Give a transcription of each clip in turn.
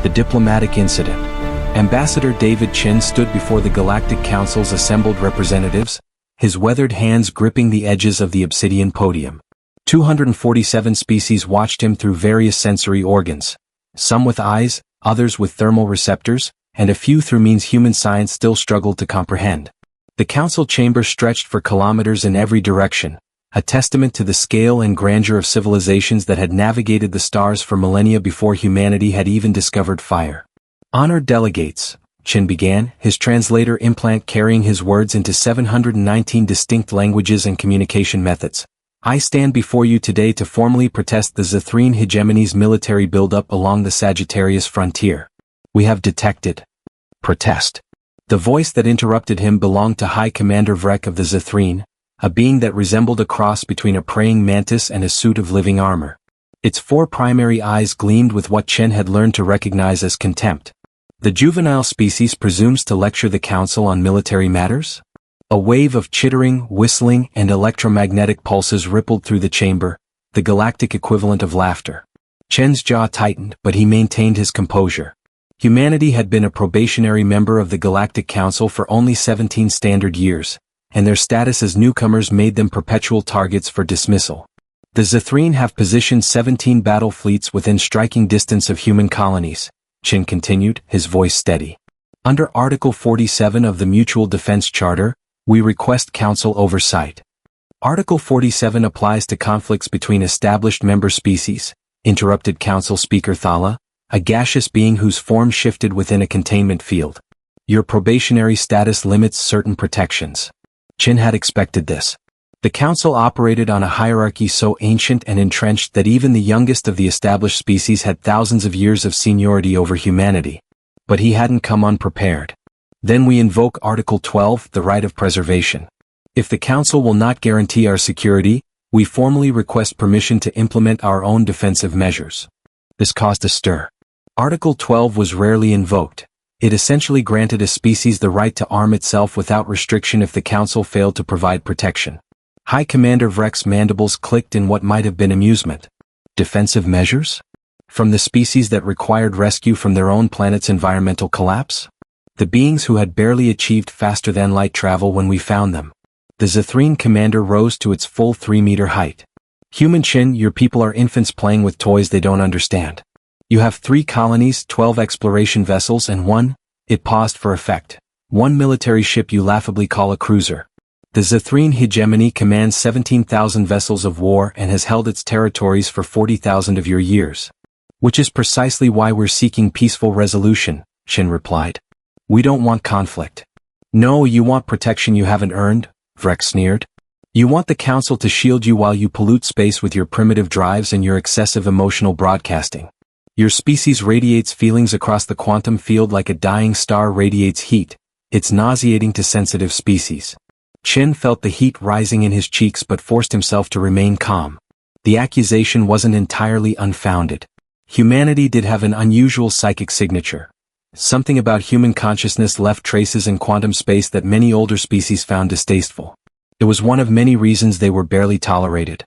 The diplomatic incident. Ambassador David Chin stood before the Galactic Council's assembled representatives, his weathered hands gripping the edges of the obsidian podium. 247 species watched him through various sensory organs, some with eyes, others with thermal receptors, and a few through means human science still struggled to comprehend. The council chamber stretched for kilometers in every direction, a testament to the scale and grandeur of civilizations that had navigated the stars for millennia before humanity had even discovered fire. Honored delegates, Chin began, his translator implant carrying his words into 719 distinct languages and communication methods. I stand before you today to formally protest the Zithrine hegemony's military buildup along the Sagittarius frontier. We have detected. Protest. The voice that interrupted him belonged to High Commander Vrek of the Zithrine, a being that resembled a cross between a praying mantis and a suit of living armor. Its 4 primary eyes gleamed with what Chen had learned to recognize as contempt. The juvenile species presumes to lecture the council on military matters? A wave of chittering, whistling, and electromagnetic pulses rippled through the chamber, the galactic equivalent of laughter. Chen's jaw tightened, but he maintained his composure. Humanity had been a probationary member of the Galactic Council for only 17 standard years, and their status as newcomers made them perpetual targets for dismissal. The Zithrine have positioned 17 battle fleets within striking distance of human colonies, Chin continued, his voice steady. Under Article 47 of the Mutual Defense Charter, we request Council oversight. Article 47 applies to conflicts between established member species, interrupted Council Speaker Thala, a gaseous being whose form shifted within a containment field. Your probationary status limits certain protections. Chin had expected this. The Council operated on a hierarchy so ancient and entrenched that even the youngest of the established species had thousands of years of seniority over humanity. But he hadn't come unprepared. Then we invoke Article 12, the right of preservation. If the Council will not guarantee our security, we formally request permission to implement our own defensive measures. This caused a stir. Article 12 was rarely invoked. It essentially granted a species the right to arm itself without restriction if the Council failed to provide protection. High Commander Vrek's mandibles clicked in what might have been amusement. Defensive measures? From the species that required rescue from their own planet's environmental collapse? The beings who had barely achieved faster-than-light travel when we found them. The Zithrine commander rose to its full 3-meter height. Human Chin, your people are infants playing with toys they don't understand. You have 3 colonies, 12 exploration vessels and 1, it paused for effect, 1 military ship you laughably call a cruiser. The Zithrine hegemony commands 17,000 vessels of war and has held its territories for 40,000 of your years. Which is precisely why we're seeking peaceful resolution, Chin replied. We don't want conflict. No, you want protection you haven't earned, Vrek sneered. You want the Council to shield you while you pollute space with your primitive drives and your excessive emotional broadcasting. Your species radiates feelings across the quantum field like a dying star radiates heat. It's nauseating to sensitive species. Chin felt the heat rising in his cheeks but forced himself to remain calm. The accusation wasn't entirely unfounded. Humanity did have an unusual psychic signature. Something about human consciousness left traces in quantum space that many older species found distasteful. It was one of many reasons they were barely tolerated.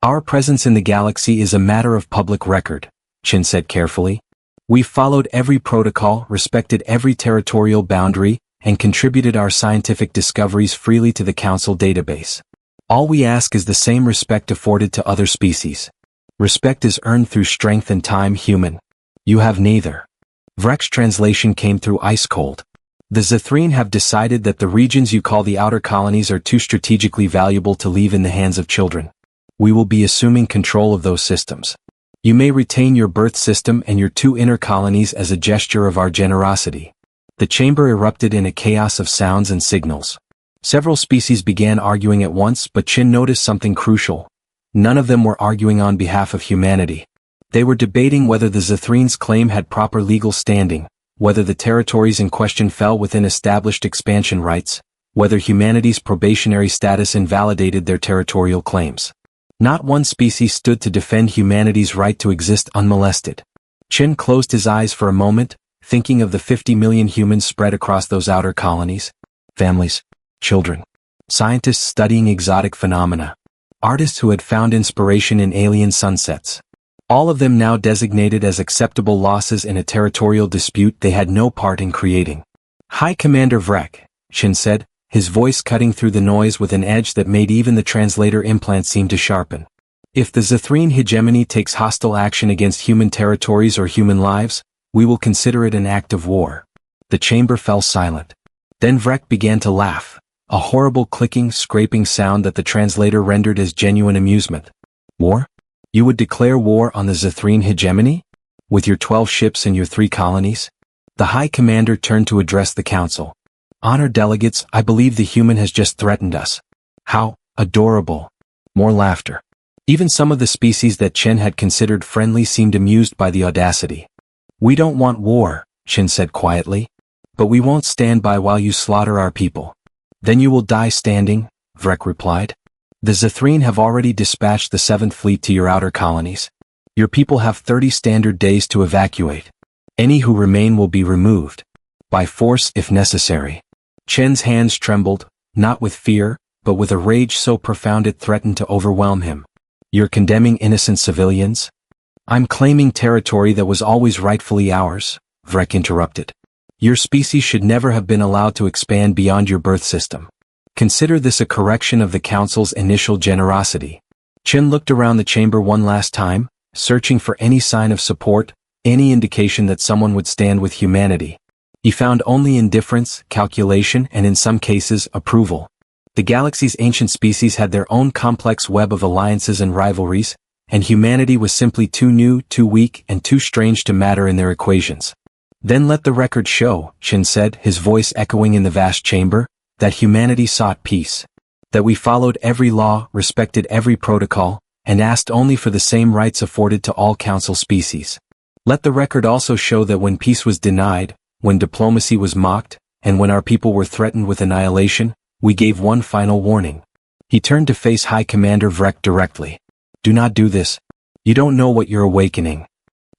Our presence in the galaxy is a matter of public record, Chin said carefully. We've followed every protocol, respected every territorial boundary, and contributed our scientific discoveries freely to the Council database. All we ask is the same respect afforded to other species. Respect is earned through strength and time, human. You have neither. Vrek's translation came through ice cold. The Zithrine have decided that the regions you call the outer colonies are too strategically valuable to leave in the hands of children. We will be assuming control of those systems. You may retain your birth system and your 2 inner colonies as a gesture of our generosity. The chamber erupted in a chaos of sounds and signals. Several species began arguing at once, but Chin noticed something crucial. None of them were arguing on behalf of humanity. They were debating whether the Zithrine's claim had proper legal standing, whether the territories in question fell within established expansion rights, whether humanity's probationary status invalidated their territorial claims. Not one species stood to defend humanity's right to exist unmolested. Chin closed his eyes for a moment, thinking of the 50 million humans spread across those outer colonies. Families, children, scientists studying exotic phenomena, artists who had found inspiration in alien sunsets. All of them now designated as acceptable losses in a territorial dispute they had no part in creating. High Commander Vrek, Shin said, his voice cutting through the noise with an edge that made even the translator implant seem to sharpen. If the Zithrine hegemony takes hostile action against human territories or human lives, we will consider it an act of war. The chamber fell silent. Then Vrek began to laugh, a horrible clicking, scraping sound that the translator rendered as genuine amusement. War? You would declare war on the Zithrine hegemony? With your 12 ships and your 3 colonies? The High Commander turned to address the council. Honored delegates, I believe the human has just threatened us. How adorable. More laughter. Even some of the species that Chen had considered friendly seemed amused by the audacity. We don't want war, Chen said quietly. But we won't stand by while you slaughter our people. Then you will die standing, Vrek replied. The Zithrine have already dispatched the 7th Fleet to your outer colonies. Your people have 30 standard days to evacuate. Any who remain will be removed. By force if necessary. Chen's hands trembled, not with fear, but with a rage so profound it threatened to overwhelm him. You're condemning innocent civilians? I'm claiming territory that was always rightfully ours, Vrek interrupted. Your species should never have been allowed to expand beyond your birth system. Consider this a correction of the Council's initial generosity. Chen looked around the chamber one last time, searching for any sign of support, any indication that someone would stand with humanity. He found only indifference, calculation, and in some cases, approval. The galaxy's ancient species had their own complex web of alliances and rivalries, and humanity was simply too new, too weak, and too strange to matter in their equations. Then let the record show, Chen said, his voice echoing in the vast chamber, that humanity sought peace. That we followed every law, respected every protocol, and asked only for the same rights afforded to all Council species. Let the record also show that when peace was denied, when diplomacy was mocked, and when our people were threatened with annihilation, we gave one final warning. He turned to face High Commander Vrek directly. Do not do this. You don't know what you're awakening.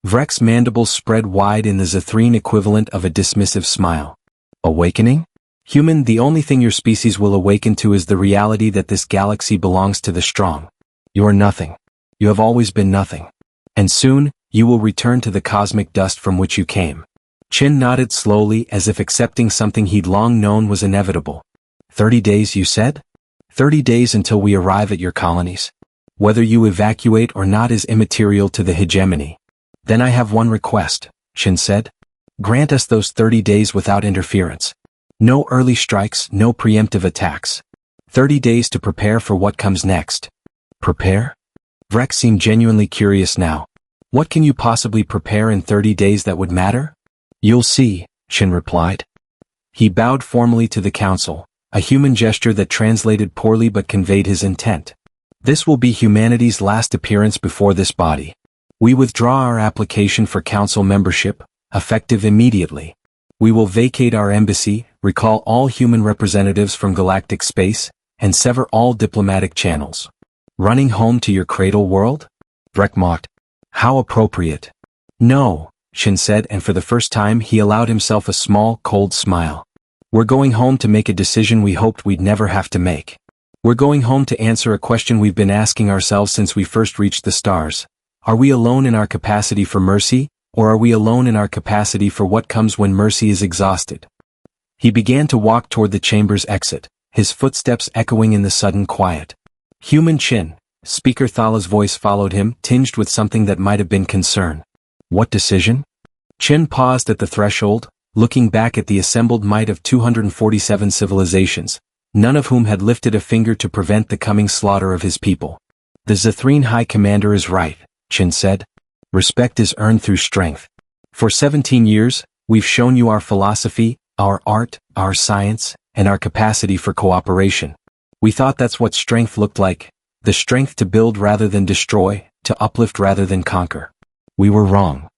Vrek's mandibles spread wide in the Zithrine equivalent of a dismissive smile. Awakening? Human, the only thing your species will awaken to is the reality that this galaxy belongs to the strong. You are nothing. You have always been nothing. And soon, you will return to the cosmic dust from which you came. Chin nodded slowly as if accepting something he'd long known was inevitable. 30 days, you said? 30 days until we arrive at your colonies. Whether you evacuate or not is immaterial to the hegemony. Then I have one request, Chin said. Grant us those 30 days without interference. No early strikes, no preemptive attacks. 30 days to prepare for what comes next. Prepare? Vrek seemed genuinely curious now. What can you possibly prepare in 30 days that would matter? You'll see, Chin replied. He bowed formally to the council, a human gesture that translated poorly but conveyed his intent. This will be humanity's last appearance before this body. We withdraw our application for council membership, effective immediately. We will vacate our embassy, recall all human representatives from galactic space, and sever all diplomatic channels. Running home to your cradle world? Vrek mocked. How appropriate. No, Shin said, and for the first time he allowed himself a small, cold smile. We're going home to make a decision we hoped we'd never have to make. We're going home to answer a question we've been asking ourselves since we first reached the stars. Are we alone in our capacity for mercy, or are we alone in our capacity for what comes when mercy is exhausted? He began to walk toward the chamber's exit, his footsteps echoing in the sudden quiet. Human Chin, Speaker Thala's voice followed him, tinged with something that might have been concern. What decision? Chin paused at the threshold, looking back at the assembled might of 247 civilizations, none of whom had lifted a finger to prevent the coming slaughter of his people. The Zithrine High Commander is right, Chin said. Respect is earned through strength. For 17 years, we've shown you our philosophy, our art, our science, and our capacity for cooperation. We thought that's what strength looked like, the strength to build rather than destroy, to uplift rather than conquer. We were wrong.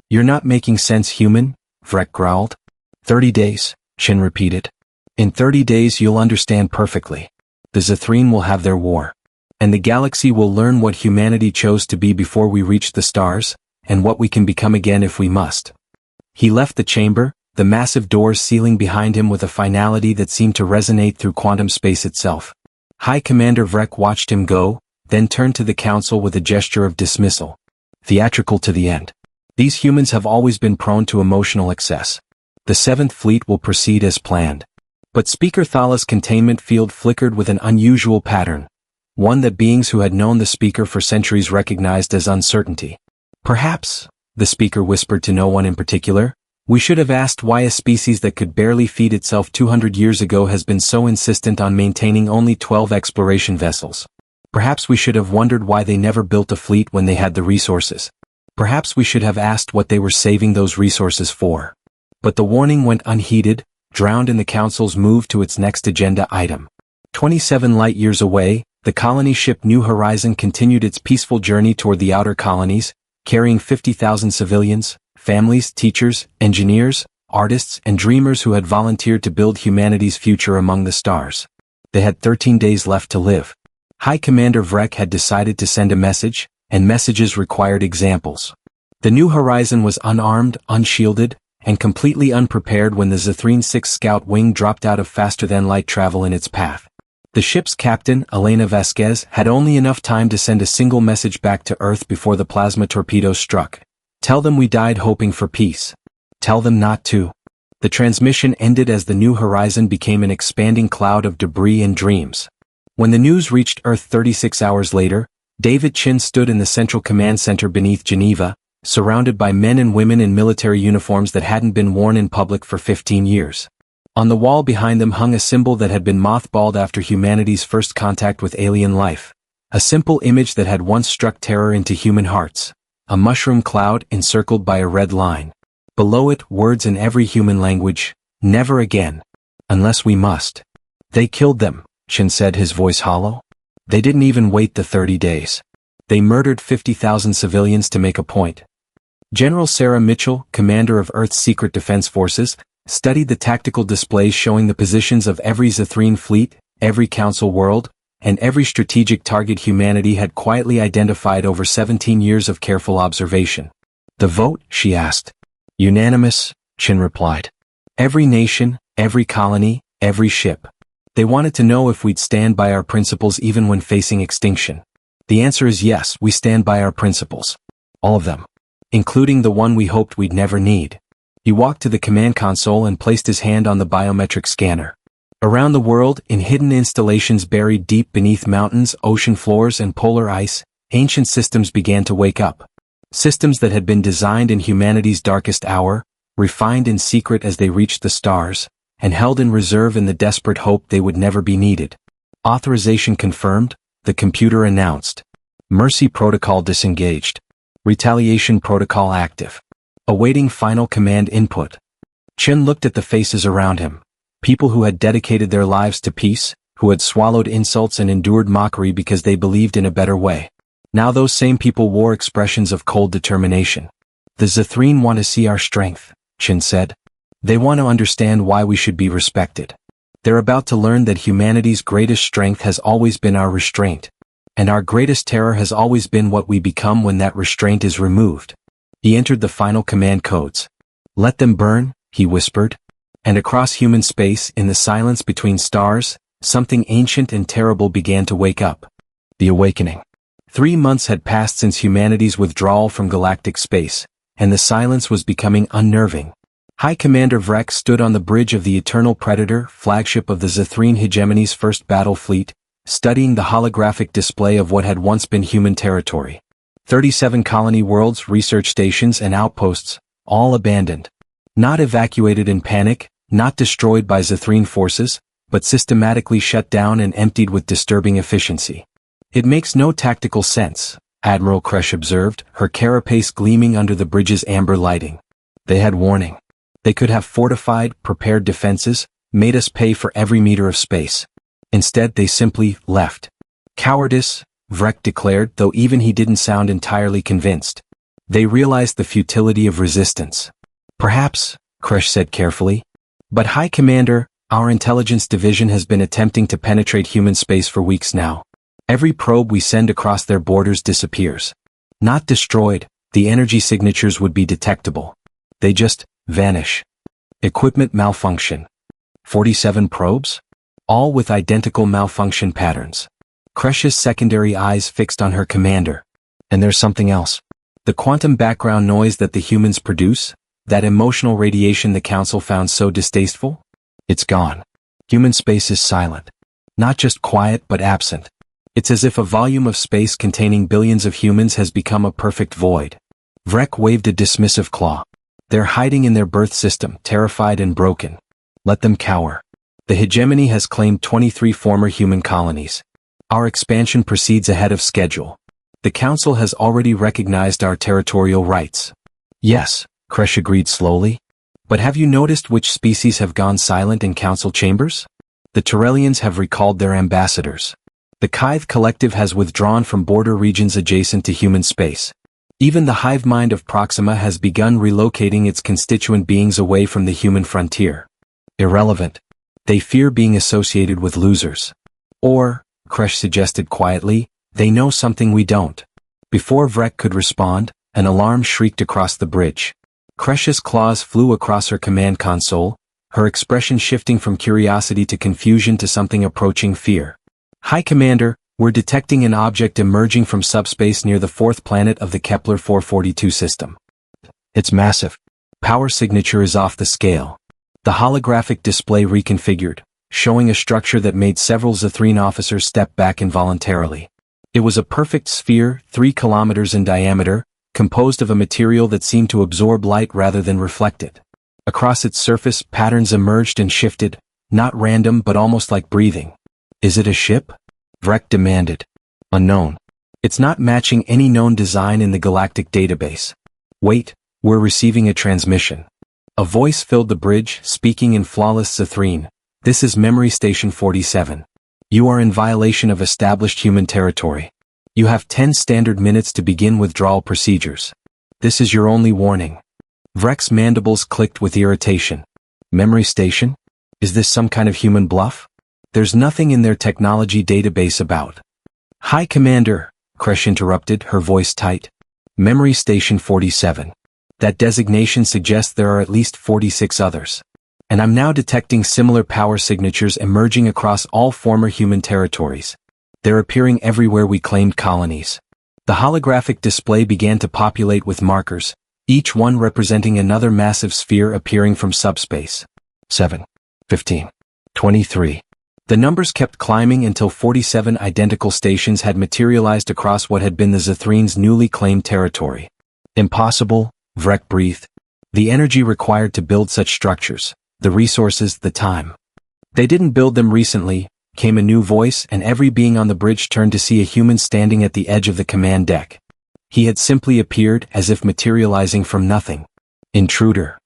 You're not making sense, human, Vrek growled. 30 days, Chin repeated. In 30 days you'll understand perfectly. The Zithrine will have their war. And the galaxy will learn what humanity chose to be before we reached the stars, and what we can become again if we must. He left the chamber, the massive doors sealing behind him with a finality that seemed to resonate through quantum space itself. High Commander Vrek watched him go, then turned to the council with a gesture of dismissal. theatrical to the end. These humans have always been prone to emotional excess. The 7th Fleet will proceed as planned. But Speaker Thala's containment field flickered with an unusual pattern, one that beings who had known the speaker for centuries recognized as uncertainty. Perhaps, the speaker whispered to no one in particular, we should have asked why a species that could barely feed itself 200 years ago has been so insistent on maintaining only 12 exploration vessels. Perhaps we should have wondered why they never built a fleet when they had the resources. Perhaps we should have asked what they were saving those resources for. But the warning went unheeded, drowned in the Council's move to its next agenda item. 27 light-years away, the colony ship New Horizon continued its peaceful journey toward the outer colonies, carrying 50,000 civilians, families, teachers, engineers, artists, and dreamers who had volunteered to build humanity's future among the stars. They had 13 days left to live. High Commander Vrek had decided to send a message, and messages required examples. The New Horizon was unarmed, unshielded, and completely unprepared when the Zithrene 6 Scout Wing dropped out of faster-than-light travel in its path. The ship's captain, Elena Vasquez, had only enough time to send a single message back to Earth before the plasma torpedoes struck. Tell them we died hoping for peace. Tell them not to. The transmission ended as the New Horizon became an expanding cloud of debris and dreams. When the news reached Earth 36 hours later, David Chin stood in the Central Command Center beneath Geneva, surrounded by men and women in military uniforms that hadn't been worn in public for 15 years. On the wall behind them hung a symbol that had been mothballed after humanity's first contact with alien life. A simple image that had once struck terror into human hearts. A mushroom cloud encircled by a red line. Below it, words in every human language, never again. Unless we must. They killed them, Chin said, his voice hollow. They didn't even wait the 30 days. They murdered 50,000 civilians to make a point. General Sarah Mitchell, commander of Earth's Secret Defense Forces, studied the tactical displays showing the positions of every Zithrene fleet, every Council world, and every strategic target humanity had quietly identified over 17 years of careful observation. The vote, she asked. Unanimous, Chin replied. Every nation, every colony, every ship. They wanted to know if we'd stand by our principles even when facing extinction. The answer is yes, we stand by our principles. All of them. Including the one we hoped we'd never need. He walked to the command console and placed his hand on the biometric scanner. Around the world, in hidden installations buried deep beneath mountains, ocean floors, and polar ice, ancient systems began to wake up. Systems that had been designed in humanity's darkest hour, refined in secret as they reached the stars, and held in reserve in the desperate hope they would never be needed. Authorization confirmed, the computer announced. Mercy protocol disengaged. Retaliation protocol active. Awaiting final command input. Chin looked at the faces around him. People who had dedicated their lives to peace, who had swallowed insults and endured mockery because they believed in a better way. Now those same people wore expressions of cold determination. The Zithrene want to see our strength, Chin said. They want to understand why we should be respected. They're about to learn that humanity's greatest strength has always been our restraint. And our greatest terror has always been what we become when that restraint is removed. He entered the final command codes. Let them burn, he whispered. And across human space, in the silence between stars, something ancient and terrible began to wake up. The awakening. 3 months had passed since humanity's withdrawal from galactic space, and the silence was becoming unnerving. High Commander Vrek stood on the bridge of the Eternal Predator, flagship of the Zithrene hegemony's first battle fleet, studying the holographic display of what had once been human territory. 37 colony worlds, research stations, and outposts, all abandoned. Not evacuated in panic, not destroyed by Zithrene forces, but systematically shut down and emptied with disturbing efficiency. It makes no tactical sense, Admiral Kresh observed, her carapace gleaming under the bridge's amber lighting. They had warning. They could have fortified, prepared defenses, made us pay for every meter of space. Instead they simply left. Cowardice, Vrek declared, though even he didn't sound entirely convinced. They realized the futility of resistance. Perhaps, Kresh said carefully. But High Commander, our intelligence division has been attempting to penetrate human space for weeks now. Every probe we send across their borders disappears. Not destroyed, the energy signatures would be detectable. They just vanish. Equipment malfunction. 47 probes? All with identical malfunction patterns. Kresh's secondary eyes fixed on her commander. And there's something else. The quantum background noise that the humans produce, that emotional radiation the Council found so distasteful? It's gone. Human space is silent. Not just quiet but absent. It's as if a volume of space containing billions of humans has become a perfect void. Vrek waved a dismissive claw. They're hiding in their birth system, terrified and broken. Let them cower. The hegemony has claimed 23 former human colonies. Our expansion proceeds ahead of schedule. The Council has already recognized our territorial rights. Yes, Kresh agreed slowly. But have you noticed which species have gone silent in Council chambers? The Turellians have recalled their ambassadors. The Kythe Collective has withdrawn from border regions adjacent to human space. Even the hive mind of Proxima has begun relocating its constituent beings away from the human frontier. Irrelevant. They fear being associated with losers. Or, Kresh suggested quietly, they know something we don't. Before Vrek could respond, an alarm shrieked across the bridge. Kresh's claws flew across her command console, her expression shifting from curiosity to confusion to something approaching fear. High Commander, we're detecting an object emerging from subspace near the fourth planet of the Kepler 442 system. It's massive. Power signature is off the scale. The holographic display reconfigured, showing a structure that made several Zithrene officers step back involuntarily. It was a perfect sphere, 3 kilometers in diameter, composed of a material that seemed to absorb light rather than reflect it. Across its surface, patterns emerged and shifted, not random but almost like breathing. Is it a ship? Vrek demanded. Unknown. It's not matching any known design in the galactic database. Wait, we're receiving a transmission. A voice filled the bridge, speaking in flawless Zithrene. This is Memory Station 47. You are in violation of established human territory. You have 10 standard minutes to begin withdrawal procedures. This is your only warning. Vrek's mandibles clicked with irritation. Memory Station? Is this some kind of human bluff? There's nothing in their technology database about. High Commander, Kresh interrupted, her voice tight. Memory Station 47. That designation suggests there are at least 46 others. And I'm now detecting similar power signatures emerging across all former human territories. They're appearing everywhere we claimed colonies. The holographic display began to populate with markers, each one representing another massive sphere appearing from subspace. 7, 15, 23. The numbers kept climbing until 47 identical stations had materialized across what had been the Zithrene's newly claimed territory. Impossible, Vrek breathed. The energy required to build such structures, the resources, the time. They didn't build them recently, came a new voice, and every being on the bridge turned to see a human standing at the edge of the command deck. He had simply appeared, as if materializing from nothing. Intruder.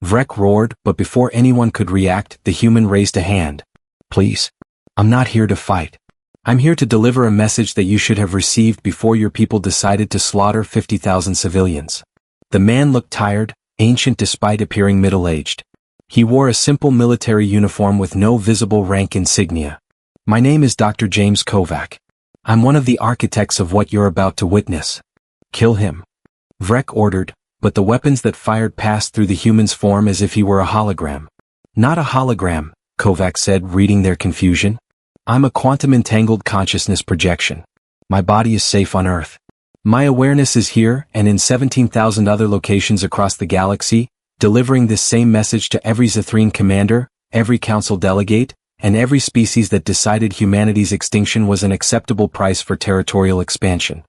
Vrek roared, but before anyone could react, the human raised a hand. Please. I'm not here to fight. I'm here to deliver a message that you should have received before your people decided to slaughter 50,000 civilians. The man looked tired, ancient despite appearing middle-aged. He wore a simple military uniform with no visible rank insignia. My name is Dr. James Kovac. I'm one of the architects of what you're about to witness. Kill him. Vrek ordered, but the weapons that fired passed through the human's form as if he were a hologram. Not a hologram, Kovac said, reading their confusion. I'm a quantum-entangled consciousness projection. My body is safe on Earth. My awareness is here and in 17,000 other locations across the galaxy, delivering this same message to every Zithrene commander, every council delegate, and every species that decided humanity's extinction was an acceptable price for territorial expansion.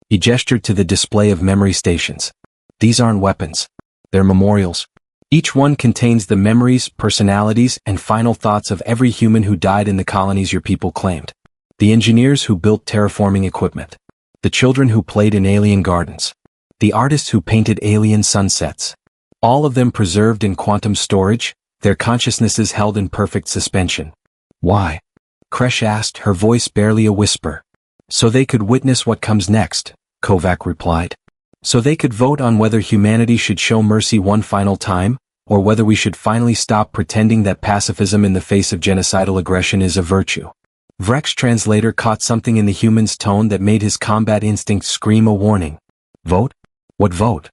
He gestured to the display of memory stations. These aren't weapons. They're memorials. Each one contains the memories, personalities, and final thoughts of every human who died in the colonies your people claimed. The engineers who built terraforming equipment. The children who played in alien gardens. The artists who painted alien sunsets. All of them preserved in quantum storage, their consciousnesses held in perfect suspension. Why? Kresh asked, her voice barely a whisper. So they could witness what comes next, Kovac replied. So they could vote on whether humanity should show mercy one final time, or whether we should finally stop pretending that pacifism in the face of genocidal aggression is a virtue. Vrek's translator caught something in the human's tone that made his combat instinct scream a warning. Vote? What vote?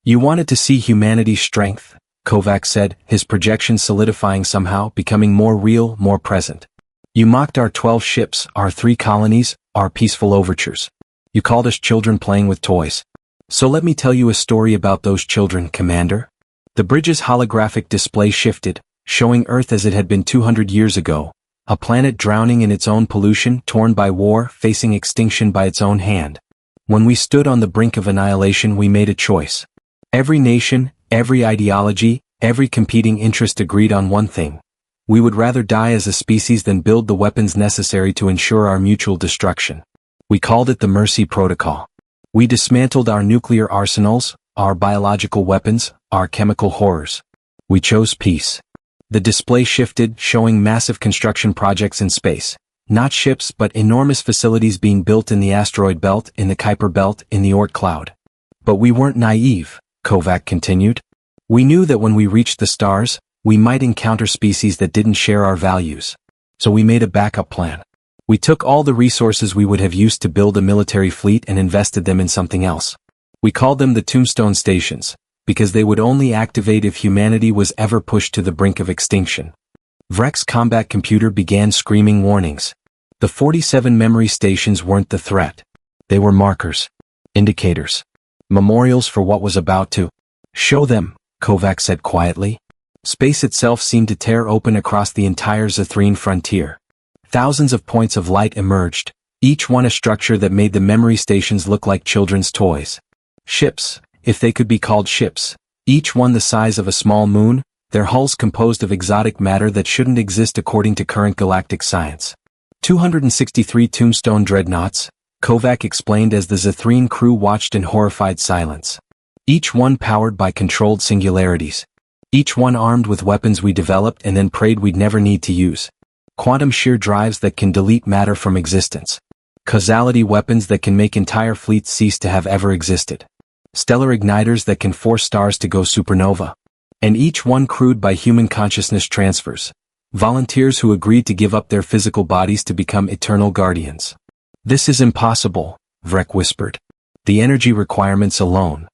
You wanted to see humanity's strength, Kovac said, his projection solidifying somehow, becoming more real, more present. You mocked our 12 ships, our 3 colonies, our peaceful overtures. You called us children playing with toys. So let me tell you a story about those children, Commander. The bridge's holographic display shifted, showing Earth as it had been 200 years ago, a planet drowning in its own pollution, torn by war, facing extinction by its own hand. When we stood on the brink of annihilation, we made a choice. Every nation, every ideology, every competing interest agreed on one thing. We would rather die as a species than build the weapons necessary to ensure our mutual destruction. We called it the Mercy Protocol. We dismantled our nuclear arsenals, our biological weapons, our chemical horrors. We chose peace. The display shifted, showing massive construction projects in space. Not ships, but enormous facilities being built in the asteroid belt, in the Kuiper belt, in the Oort cloud. But we weren't naive, Kovac continued. We knew that when we reached the stars, we might encounter species that didn't share our values. So we made a backup plan. We took all the resources we would have used to build a military fleet and invested them in something else. We called them the Tombstone Stations, because they would only activate if humanity was ever pushed to the brink of extinction. Vrek's combat computer began screaming warnings. The 47 memory stations weren't the threat. They were markers. Indicators. Memorials for what was about to show them, Kovac said quietly. Space itself seemed to tear open across the entire Zathrene frontier. Thousands of points of light emerged, each one a structure that made the memory stations look like children's toys. Ships, if they could be called ships, each one the size of a small moon, their hulls composed of exotic matter that shouldn't exist according to current galactic science. 263 tombstone dreadnoughts, Kovac explained as the Zathrene crew watched in horrified silence. Each one powered by controlled singularities. Each one armed with weapons we developed and then prayed we'd never need to use. Quantum shear drives that can delete matter from existence. Causality weapons that can make entire fleets cease to have ever existed. Stellar igniters that can force stars to go supernova. And each one crewed by human consciousness transfers. Volunteers who agreed to give up their physical bodies to become eternal guardians. This is impossible, Vrek whispered. The energy requirements alone.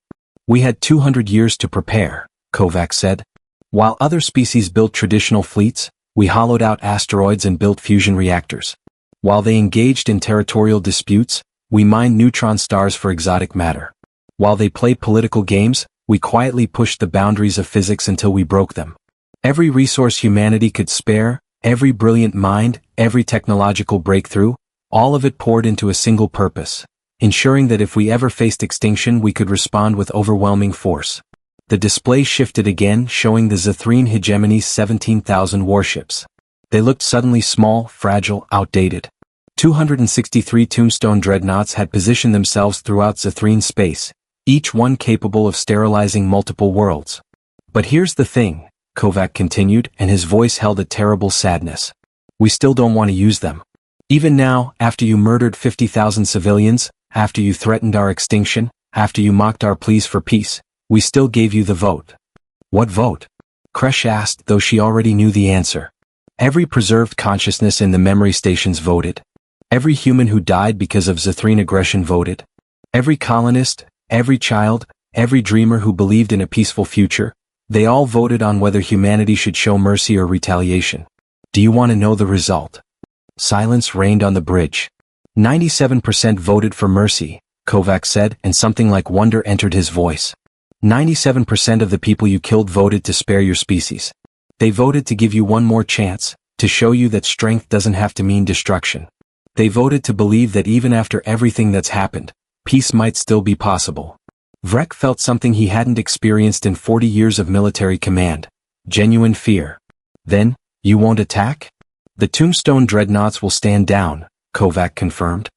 We had 200 years to prepare, Kovac said. While other species built traditional fleets, we hollowed out asteroids and built fusion reactors. While they engaged in territorial disputes, we mined neutron stars for exotic matter. While they played political games, we quietly pushed the boundaries of physics until we broke them. Every resource humanity could spare, every brilliant mind, every technological breakthrough, all of it poured into a single purpose, ensuring that if we ever faced extinction we could respond with overwhelming force. The display shifted again, showing the Zathrene hegemony's 17,000 warships. They looked suddenly small, fragile, outdated. 263 tombstone dreadnoughts had positioned themselves throughout Zathrene space, each one capable of sterilizing multiple worlds. But here's the thing, Kovac continued, and his voice held a terrible sadness. We still don't want to use them. Even now, after you murdered 50,000 civilians, after you threatened our extinction, after you mocked our pleas for peace, we still gave you the vote. What vote? Kresh asked, though she already knew the answer. Every preserved consciousness in the memory stations voted. Every human who died because of Zathrene aggression voted. Every colonist, every child, every dreamer who believed in a peaceful future, they all voted on whether humanity should show mercy or retaliation. Do you want to know the result? Silence reigned on the bridge. 97% voted for mercy, Kovac said, and something like wonder entered his voice. 97% of the people you killed voted to spare your species. They voted to give you one more chance, to show you that strength doesn't have to mean destruction. They voted to believe that even after everything that's happened, peace might still be possible. Vrek felt something he hadn't experienced in 40 years of military command. Genuine fear. Then, you won't attack? The tombstone dreadnoughts will stand down, Kovac confirmed.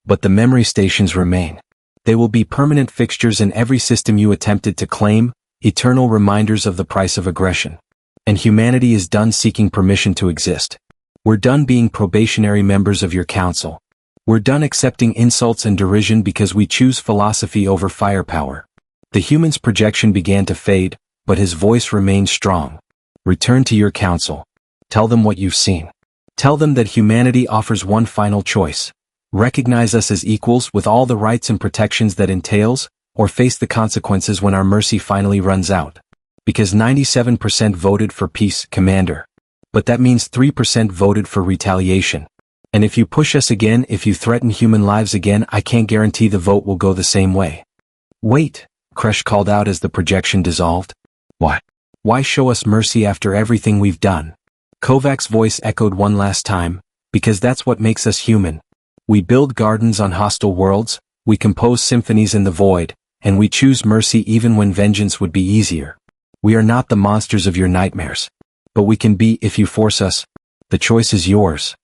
But the memory stations remain. They will be permanent fixtures in every system you attempted to claim, eternal reminders of the price of aggression. And humanity is done seeking permission to exist. We're done being probationary members of your council. We're done accepting insults and derision because we choose philosophy over firepower. The human's projection began to fade, but his voice remained strong. Return to your council. Tell them what you've seen. Tell them that humanity offers one final choice. Recognize us as equals with all the rights and protections that entails, or face the consequences when our mercy finally runs out. Because 97% voted for peace, Commander. But that means 3% voted for retaliation. And if you push us again, if you threaten human lives again, I can't guarantee the vote will go the same way. Wait, Kresh called out as the projection dissolved. What? Why show us mercy after everything we've done? Kovac's voice echoed one last time, because that's what makes us human. We build gardens on hostile worlds, we compose symphonies in the void, and we choose mercy even when vengeance would be easier. We are not the monsters of your nightmares. But we can be if you force us. The choice is yours.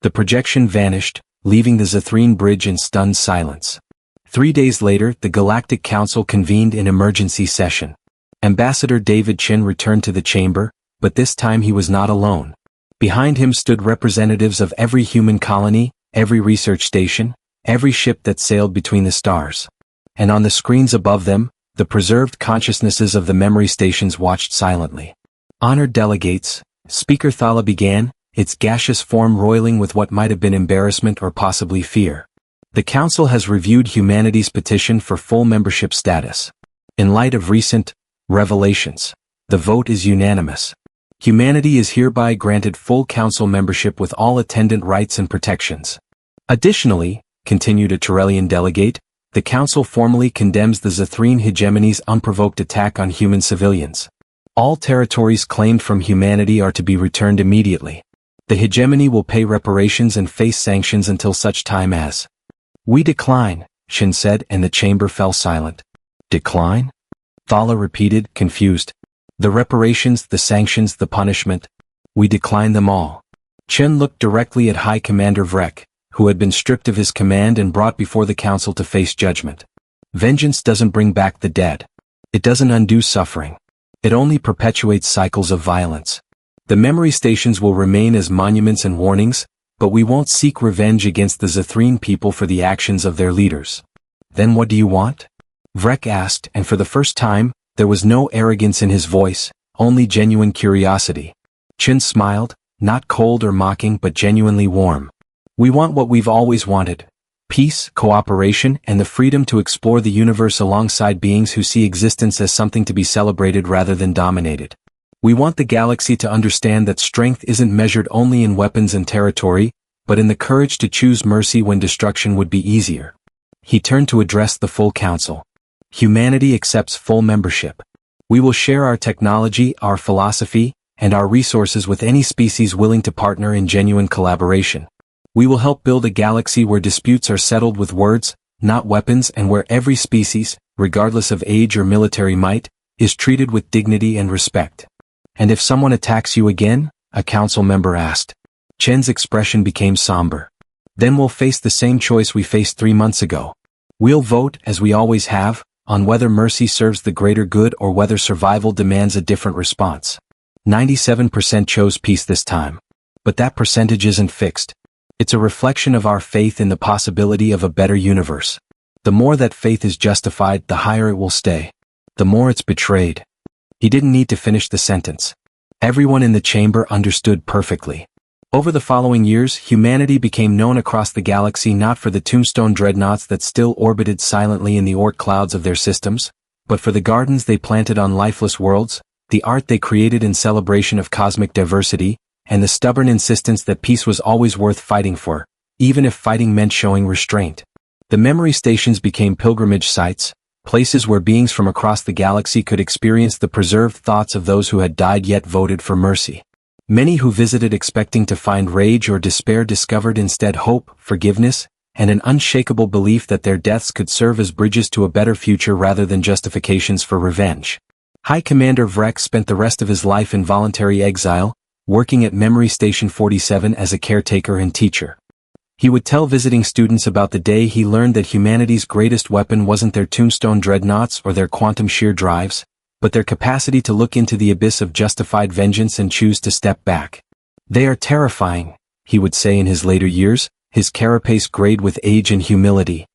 The projection vanished, leaving the Zathrene bridge in stunned silence. 3 days later, the Galactic Council convened in emergency session. Ambassador David Chin returned to the chamber, but this time he was not alone. Behind him stood representatives of every human colony, every research station, every ship that sailed between the stars. And on the screens above them, the preserved consciousnesses of the memory stations watched silently. Honored delegates, Speaker Thala began, its gaseous form roiling with what might have been embarrassment or possibly fear. The Council has reviewed humanity's petition for full membership status. In light of recent revelations, the vote is unanimous. Humanity is hereby granted full Council membership with all attendant rights and protections. Additionally, continued a Turellian delegate, the Council formally condemns the Zathrene hegemony's unprovoked attack on human civilians. All territories claimed from humanity are to be returned immediately. The hegemony will pay reparations and face sanctions until such time as. We decline, Shin said, and the chamber fell silent. Decline? Thala repeated, confused. The reparations, the sanctions, the punishment. We decline them all. Chen looked directly at High Commander Vrek, who had been stripped of his command and brought before the Council to face judgment. Vengeance doesn't bring back the dead. It doesn't undo suffering. It only perpetuates cycles of violence. The memory stations will remain as monuments and warnings, but we won't seek revenge against the Zathrene people for the actions of their leaders. Then what do you want? Vrek asked, and for the first time, there was no arrogance in his voice, only genuine curiosity. Chin smiled, not cold or mocking but genuinely warm. We want what we've always wanted. Peace, cooperation, and the freedom to explore the universe alongside beings who see existence as something to be celebrated rather than dominated. We want the galaxy to understand that strength isn't measured only in weapons and territory, but in the courage to choose mercy when destruction would be easier. He turned to address the full Council. Humanity accepts full membership. We will share our technology, our philosophy, and our resources with any species willing to partner in genuine collaboration. We will help build a galaxy where disputes are settled with words, not weapons, and where every species, regardless of age or military might, is treated with dignity and respect. And if someone attacks you again? A council member asked. Chen's expression became somber. Then we'll face the same choice we faced 3 months ago. We'll vote, as we always have, on whether mercy serves the greater good or whether survival demands a different response. 97% chose peace this time. But that percentage isn't fixed. It's a reflection of our faith in the possibility of a better universe. The more that faith is justified, the higher it will stay. The more it's betrayed. He didn't need to finish the sentence. Everyone in the chamber understood perfectly. Over the following years, humanity became known across the galaxy not for the tombstone dreadnoughts that still orbited silently in the Oort clouds of their systems, but for the gardens they planted on lifeless worlds, the art they created in celebration of cosmic diversity, and the stubborn insistence that peace was always worth fighting for, even if fighting meant showing restraint. The memory stations became pilgrimage sites, places where beings from across the galaxy could experience the preserved thoughts of those who had died yet voted for mercy. Many who visited expecting to find rage or despair discovered instead hope, forgiveness, and an unshakable belief that their deaths could serve as bridges to a better future rather than justifications for revenge. High Commander Vrek spent the rest of his life in voluntary exile, working at Memory Station 47 as a caretaker and teacher. He would tell visiting students about the day he learned that humanity's greatest weapon wasn't their tombstone dreadnoughts or their quantum shear drives, but their capacity to look into the abyss of justified vengeance and choose to step back. They are terrifying, he would say in his later years, his carapace grayed with age and humility.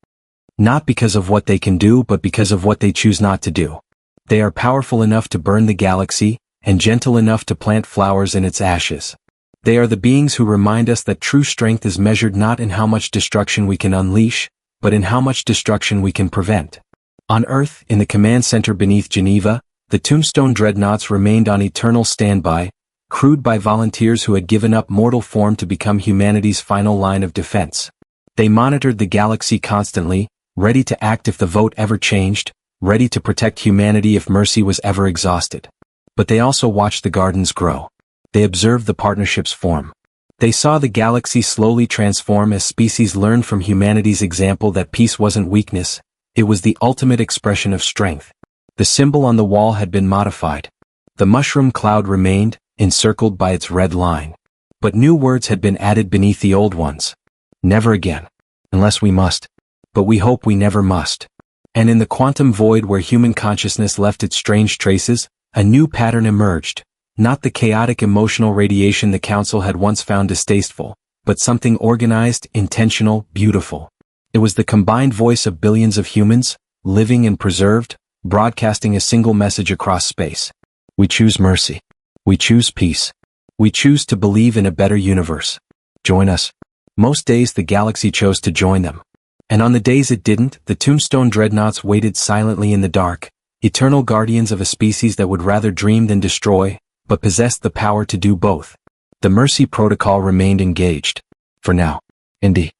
Not because of what they can do but because of what they choose not to do. They are powerful enough to burn the galaxy, and gentle enough to plant flowers in its ashes. They are the beings who remind us that true strength is measured not in how much destruction we can unleash, but in how much destruction we can prevent. On Earth, in the command center beneath Geneva, the tombstone dreadnoughts remained on eternal standby, crewed by volunteers who had given up mortal form to become humanity's final line of defense. They monitored the galaxy constantly, ready to act if the vote ever changed, ready to protect humanity if mercy was ever exhausted. But they also watched the gardens grow. They observed the partnerships form. They saw the galaxy slowly transform as species learned from humanity's example that peace wasn't weakness, it was the ultimate expression of strength. The symbol on the wall had been modified. The mushroom cloud remained, encircled by its red line. But new words had been added beneath the old ones. Never again. Unless we must. But we hope we never must. And in the quantum void where human consciousness left its strange traces, a new pattern emerged. Not the chaotic emotional radiation the Council had once found distasteful, but something organized, intentional, beautiful. It was the combined voice of billions of humans, living and preserved, broadcasting a single message across space. We choose mercy. We choose peace. We choose to believe in a better universe. Join us. Most days the galaxy chose to join them. And on the days it didn't, the tombstone dreadnoughts waited silently in the dark, eternal guardians of a species that would rather dream than destroy, but possessed the power to do both. The Mercy Protocol remained engaged. For now. Indeed.